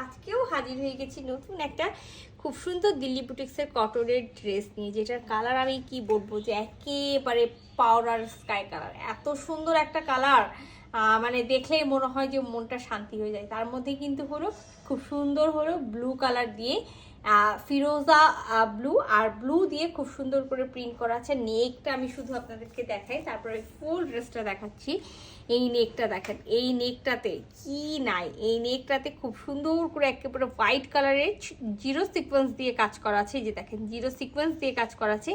আজকেও হাজির হয়ে গেছি নতুন একটা খুব সুন্দর দিল্লি বুটিক্সের কটনের ড্রেস নিয়ে, যেটার কালার আমি কি বলবো যে একেবারে পাউডার স্কাই কালার। এত সুন্দর একটা কালার, মানে দেখলেই মনে হয় যে মনটা শান্তি হয়ে যায়। তার মধ্যে কিন্তু হলো খুব সুন্দর হলো ব্লু কালার দিয়ে ফিরোজা ব্লু আর ব্লু দিয়ে খুব সুন্দর করে প্রিন্ট করা আছে। নেকটা আমি শুধু আপনাদেরকে দেখাই, তারপরে ফুল ড্রেসটা দেখাচ্ছি। এই নেকটা দেখেন, এই নেকটাতে কি নাই, এই নেকটাতে খুব সুন্দর করে একেবারে হোয়াইট কালারের জিরো সিকোয়েন্স দিয়ে কাজ করা আছে। যে দেখেন জিরো সিকোয়েন্স দিয়ে কাজ করা আছে।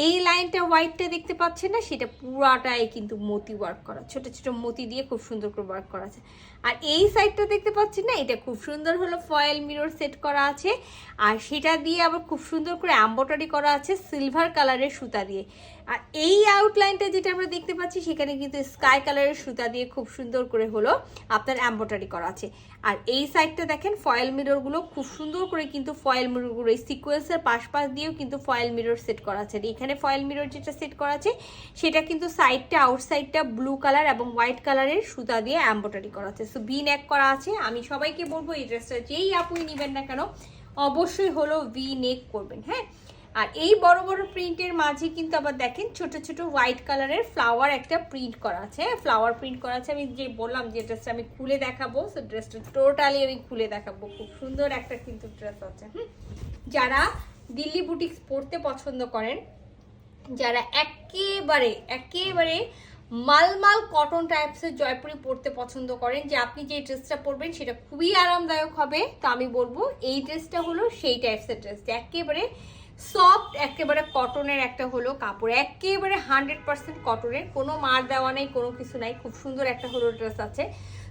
এই লাইনটা হোয়াইটটা দেখতে পাচ্ছেন না, সেটা পুরাটাই কিন্তু মতি ওয়ার্ক করা, ছোট ছোট মতি দিয়ে খুব সুন্দর করে ওয়ার্ক করা আছে। আর এই সাইডটা দেখতে পাচ্ছেন না, এটা খুব সুন্দর হলো ফয়েল মিরর সেট করা আছে, আর সেটা দিয়ে আবার খুব সুন্দর করে এমব্রয়ডারি করা আছে সিলভার কালারের সুতা দিয়ে। আর এই আউটলাইনটা যেটা আমরা দেখতে পাচ্ছি, সেখানে কিন্তু স্কাই কালারের সুতা দিয়ে খুব সুন্দর করে হলো আপনার এমব্রয়ডারি করা আছে। আর এই সাইডটা দেখেন ফয়েল মিররগুলো খুব সুন্দর করে কিন্তু ফয়েল মিররগুলো এই সিকোয়েন্সের পাশ দিয়েও কিন্তু ফয়েল মিরর সেট করা আছে। এখানে ফয়েল মিরর যেটা সেট করা আছে, সেটা কিন্তু সাইডটা আউটসাইডটা ব্লু কালার এবং হোয়াইট কালারের সুতা দিয়ে এমব্রয়ডারি করা আছে। সো ভি নেক করা আছে। আমি সবাইকে বলবো এই ড্রেসটা যেই আপুই নেবেন না কেন অবশ্যই হলো ভি নেক করবেন। হ্যাঁ, আর এই বড় বড় প্রিন্টের মাঝে কিন্তু আবার দেখেন ছোট ছোট হোয়াইট কালারের ফ্লাওয়ার একটা প্রিন্ট করা আছে। ফ্লাওয়ার প্রিন্ট করা আছে। আমি যে বললাম যে ড্রেসটা আমি খুলে দেখাবো, সো ড্রেসটা টোটালি আমি খুলে দেখাবো। খুব সুন্দর একটা কিন্তু ড্রেস আছে। যারা দিল্লি বুটিক্স পরতে পছন্দ করেন, যারা একেবারে মালমাল কটন টাইপসের জয়পুরি পরতে পছন্দ করেন, যে আপনি যে ড্রেসটা পরবেন সেটা খুবই আরামদায়ক হবে, তো আমি বলবো এই ড্রেসটা হলো সেই টাইপসের ড্রেস। একেবারে সফট, একেবারে কটনের একটা হলো কাপড়, একেবারে 100% কটনের, কোনো মার দেওয়া নেই, কোনো কিছু নাই। খুব সুন্দর একটা হলো ড্রেস আছে।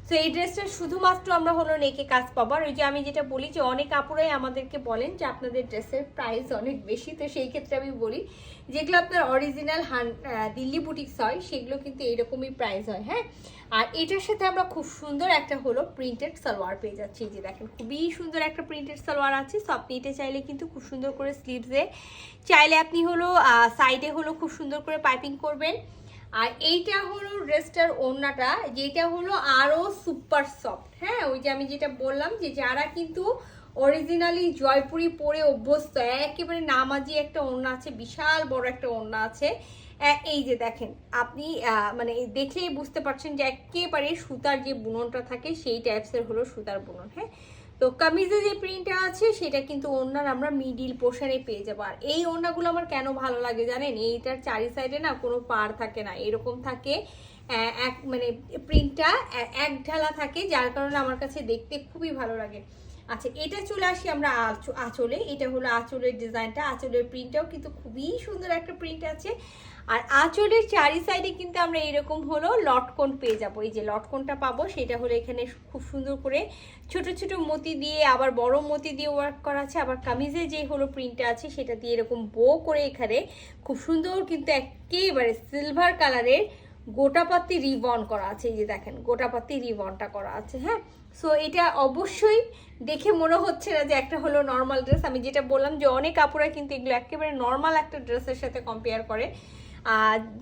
তো এই ড্রেসটা শুধুমাত্র আমরা হলো নেকে কাজ পাবো। আর ওই যে আমি যেটা বলি যে অনেক আপুরাই আমাদেরকে বলেন যে আপনাদের ড্রেসের প্রাইস অনেক বেশি, তো সেই ক্ষেত্রে আমি বলি যেগুলো আপনার অরিজিনাল দিল্লি বুটিক্স হয় সেগুলো কিন্তু এইরকমই প্রাইস হয়। হ্যাঁ, আর এটার সাথে আমরা খুব সুন্দর একটা হলো প্রিন্টেড সালোয়ার পেয়ে যাচ্ছি। যে দেখেন খুবই সুন্দর একটা প্রিন্টেড সালোয়ার আছে। সো আপনি এটা চাইলে কিন্তু খুব সুন্দর করে স্লিভসে চাইলে আপনি হলো সাইডে হলো খুব সুন্দর করে পাইপিং করবেন। আর এইটা হলো ড্রেসটার ওড়নাটা, যেটা হলো আরো সুপার সফট। হ্যাঁ, ওই যে আমি যেটা বললাম যে যারা কিন্তু অরিজিনালি জয়পুরি পরে অভ্যস্ত, একেবারে নামাজি একটা ওড়না আছে, বিশাল বড় একটা ওড়না আছে। এই যে দেখেন আপনি মানে দেখলেই বুঝতে পারছেন যে একেবারে সুতার যে বুননটা থাকে সেই টাইপসের হলো সুতার বুনন। হ্যাঁ, তো কামিজে যে প্রিন্টটা আছে সেটা কিন্তু ওড়নার আমরা মিডিল পোর্শনে পেয়ে যাবো। আর এই ওড়নাগুলো আমার কেন ভালো লাগে জানেন, এইটার চারি সাইডে না কোনো পার থাকে না, এরকম থাকে এক মানে প্রিন্টটা এক ঢালা থাকে, যার কারণে আমার কাছে দেখতে খুবই ভালো লাগে। আচ্ছা, এটা চলে আসি আমরা আঁচলে। এটা হলো আঁচলের ডিজাইনটা, আঁচলের প্রিন্টটাও কিন্তু খুবই সুন্দর একটা প্রিন্ট আছে। আর আঁচলের চারি সাইডে কিন্তু আমরা এরকম হলো লটকন পেয়ে যাবো। এই যে লটকনটা পাবো সেটা হলো এখানে খুব সুন্দর করে ছোট ছোট মতি দিয়ে আবার বড় মতি দিয়ে ওয়ার্ক করা আছে। আবার কামিজে যে হলো প্রিন্টটা আছে সেটা দিয়ে এরকম বো করে এখানে খুব সুন্দর কিন্তু একেবারে সিলভার কালারের গোটাপাতি রিবন করা আছে। এই যে দেখেন গোটাপাতি রিবনটা করা আছে। হ্যাঁ, সো এটা অবশ্যই দেখে মনে হচ্ছে না যে একটা হলো নর্মাল ড্রেস। আমি যেটা বললাম যে অনেক কাপড়া কিন্তু এগুলো একেবারে নর্মাল একটা ড্রেসের সাথে কম্পেয়ার করে।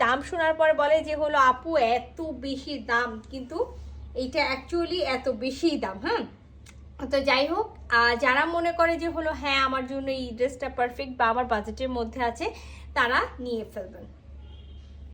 দাম শোনার পর বলে যে হলো আপু এত বেশি দাম, কিন্তু এইটা অ্যাকচুয়ালি এত বেশি দাম। হ্যাঁ, তো যাই হোক, যারা মনে করে যে হলো হ্যাঁ আমার জন্য এই ড্রেসটা পারফেক্ট বা আমার বাজেটের মধ্যে আছে, তারা নিয়ে ফেলবেন।